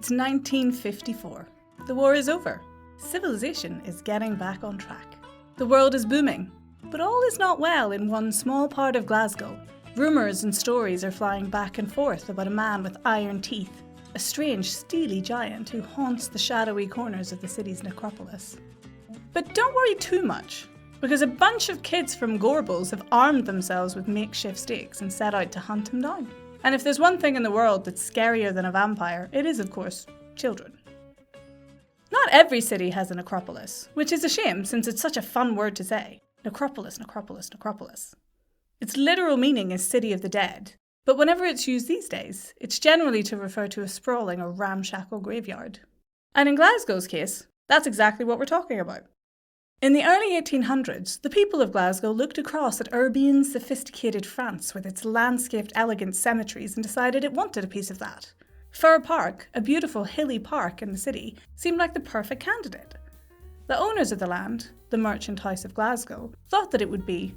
It's 1954. The war is over. Civilization is getting back on track. The world is booming. But all is not well in one small part of Glasgow. Rumours and stories are flying back and forth about a man with iron teeth, a strange, steely giant who haunts the shadowy corners of the city's necropolis. But don't worry too much, because a bunch of kids from Gorbals have armed themselves with makeshift stakes and set out to hunt him down. And if there's one thing in the world that's scarier than a vampire, it is, of course, children. Not every city has a necropolis, which is a shame since it's such a fun word to say. Necropolis, necropolis, necropolis. Its literal meaning is city of the dead, but whenever it's used these days, it's generally to refer to a sprawling or ramshackle graveyard. And in Glasgow's case, that's exactly what we're talking about. In the early 1800s, the people of Glasgow looked across at urbane, sophisticated France with its landscaped, elegant cemeteries and decided it wanted a piece of that. Fir Park, a beautiful hilly park in the city, seemed like the perfect candidate. The owners of the land, the Merchant House of Glasgow, thought that it would be,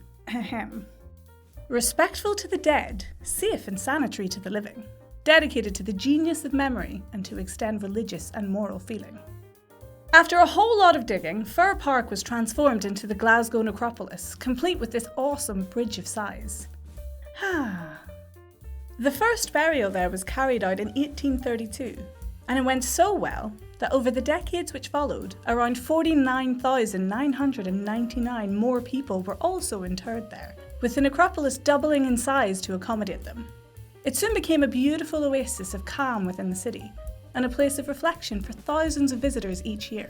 respectful to the dead, safe and sanitary to the living, dedicated to the genius of memory and to extend religious and moral feeling. After a whole lot of digging, Fir Park was transformed into the Glasgow Necropolis, complete with this awesome bridge of sighs. The first burial there was carried out in 1832, and it went so well that over the decades which followed, around 49,999 more people were also interred there, with the necropolis doubling in size to accommodate them. It soon became a beautiful oasis of calm within the city, and a place of reflection for thousands of visitors each year.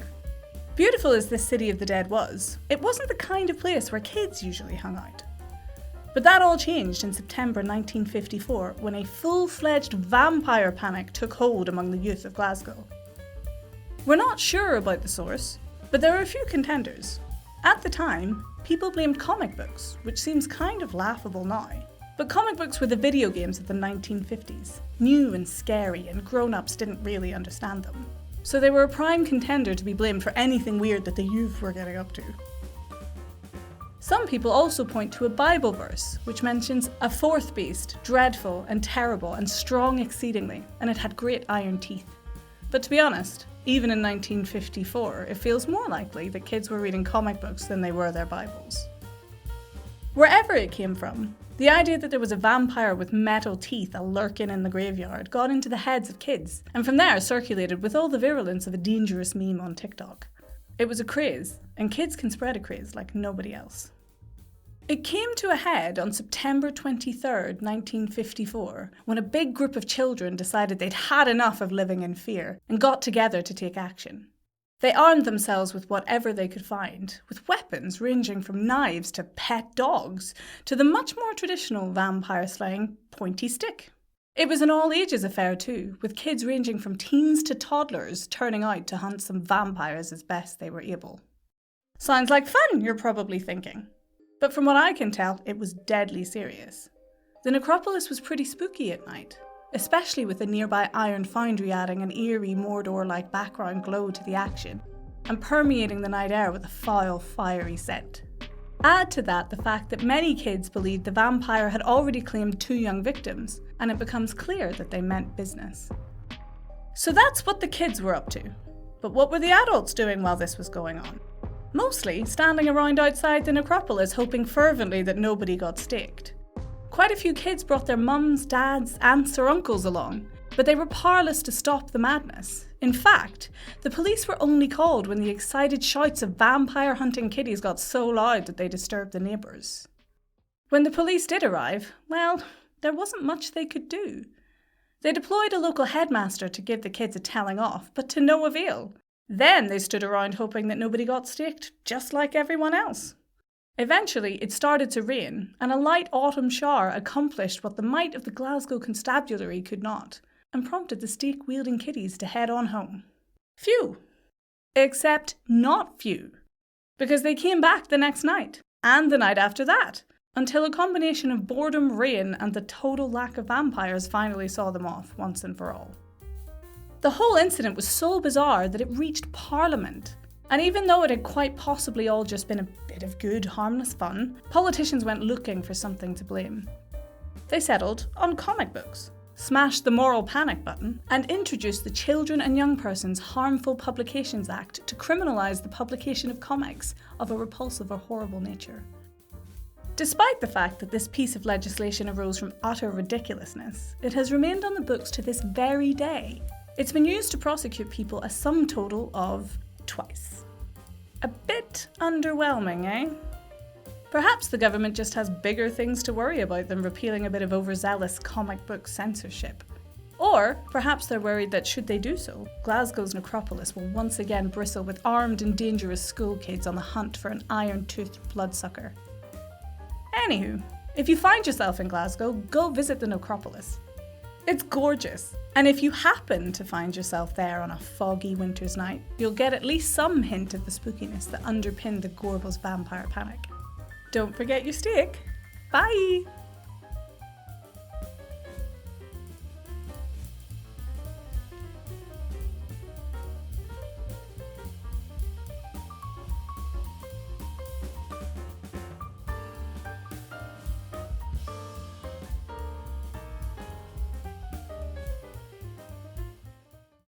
Beautiful as this city of the dead was, it wasn't the kind of place where kids usually hung out. But that all changed in September 1954 when a full-fledged vampire panic took hold among the youth of Glasgow. We're not sure about the source, but there are a few contenders. At the time, people blamed comic books, which seems kind of laughable now. But comic books were the video games of the 1950s, new and scary, and grown-ups didn't really understand them. So they were a prime contender to be blamed for anything weird that the youth were getting up to. Some people also point to a Bible verse, which mentions a fourth beast, dreadful and terrible and strong exceedingly, and it had great iron teeth. But to be honest, even in 1954, it feels more likely that kids were reading comic books than they were their Bibles. Wherever it came from, the idea that there was a vampire with metal teeth a-lurking in the graveyard got into the heads of kids, and from there circulated with all the virulence of a dangerous meme on TikTok. It was a craze, and kids can spread a craze like nobody else. It came to a head on September 23rd, 1954, when a big group of children decided they'd had enough of living in fear and got together to take action. They armed themselves with whatever they could find, with weapons ranging from knives to pet dogs, to the much more traditional vampire-slaying pointy stick. It was an all-ages affair too, with kids ranging from teens to toddlers turning out to hunt some vampires as best they were able. Sounds like fun, you're probably thinking. But from what I can tell, it was deadly serious. The necropolis was pretty spooky at night, especially with the nearby iron foundry adding an eerie Mordor-like background glow to the action, and permeating the night air with a foul, fiery scent. Add to that the fact that many kids believed the vampire had already claimed 2 young victims, and it becomes clear that they meant business. So that's what the kids were up to. But what were the adults doing while this was going on? Mostly standing around outside the necropolis hoping fervently that nobody got staked. Quite a few kids brought their mums, dads, aunts or uncles along, but they were powerless to stop the madness. In fact, the police were only called when the excited shouts of vampire-hunting kiddies got so loud that they disturbed the neighbours. When the police did arrive, well, there wasn't much they could do. They deployed a local headmaster to give the kids a telling off, but to no avail. Then they stood around hoping that nobody got staked, just like everyone else. Eventually, it started to rain, and a light autumn shower accomplished what the might of the Glasgow Constabulary could not, and prompted the stake-wielding kiddies to head on home. Phew. Except not few. Because they came back the next night, and the night after that, until a combination of boredom, rain, and the total lack of vampires finally saw them off once and for all. The whole incident was so bizarre that it reached Parliament. And even though it had quite possibly all just been a bit of good, harmless fun, politicians went looking for something to blame. They settled on comic books. smashed the moral panic button, and introduced the Children and Young Persons Harmful Publications Act to criminalise the publication of comics of a repulsive or horrible nature. Despite the fact that this piece of legislation arose from utter ridiculousness, it has remained on the books to this very day. It's been used to prosecute people a sum total of twice. A bit underwhelming, eh? Perhaps the government just has bigger things to worry about than repealing a bit of overzealous comic book censorship. Or perhaps they're worried that should they do so, Glasgow's Necropolis will once again bristle with armed and dangerous school kids on the hunt for an iron-toothed bloodsucker. Anywho, if you find yourself in Glasgow, go visit the Necropolis. It's gorgeous, and if you happen to find yourself there on a foggy winter's night, you'll get at least some hint of the spookiness that underpinned the Gorbals vampire panic. Don't forget your steak. Bye!